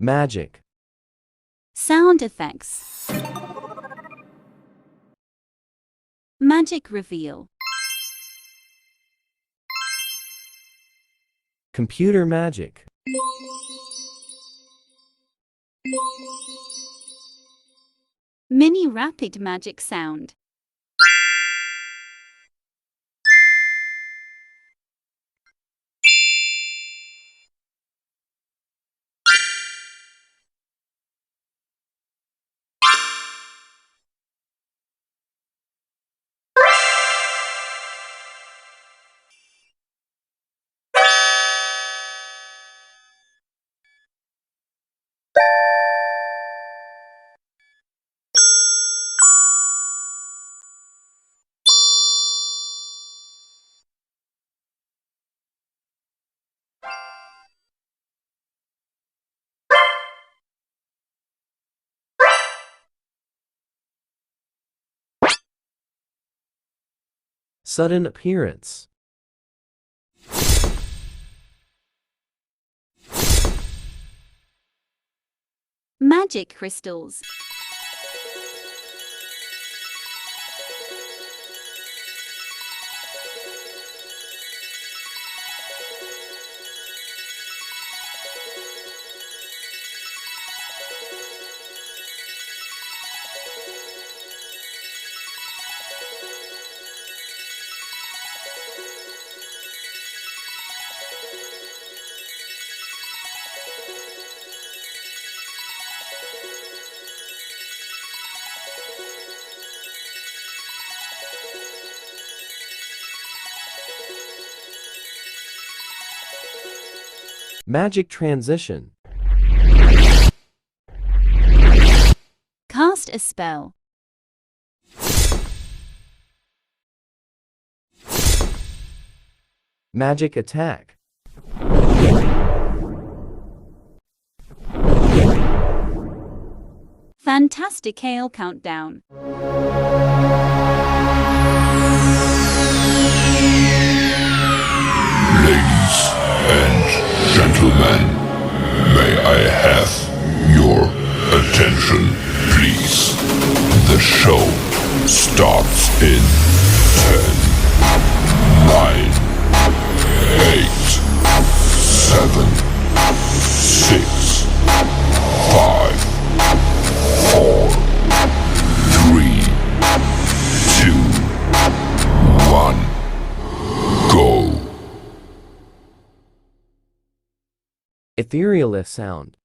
Magic. Sound effects. Magic reveal. Computer magic. Mini rapid magic sound. Sudden appearance. Magic crystals. Magic transition. Cast a spell. Magic attack. Fantastical countdown. Ladies and gentlemen, may I have your attention, please? The show starts in 10, 9, 8, 7, 6, 5, 4, 3, 2, 1, go. Ethereal sound.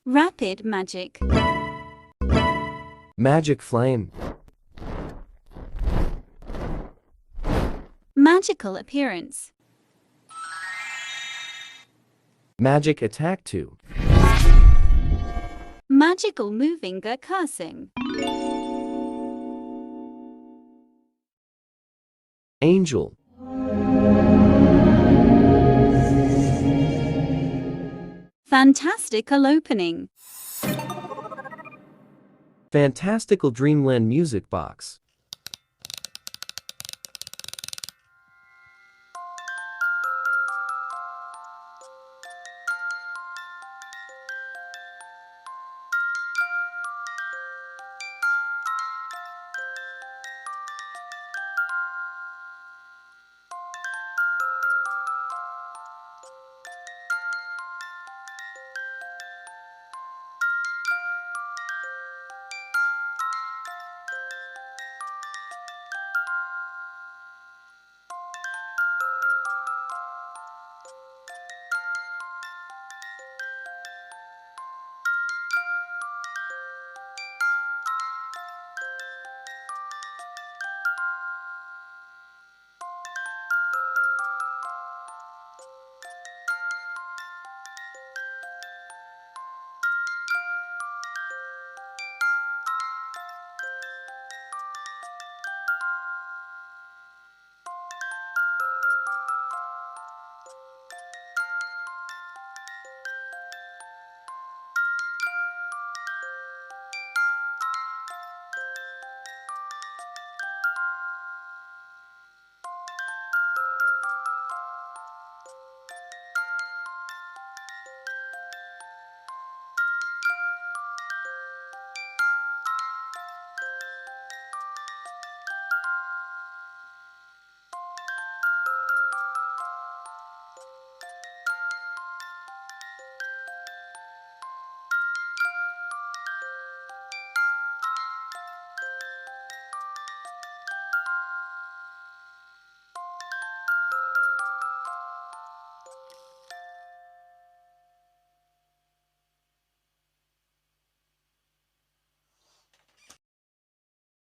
Rapid magic. Magic flame. Magical appearance. Magic attack 2. Magical moving cursing. Angel. Fantastical opening. Fantastical Dreamland music box.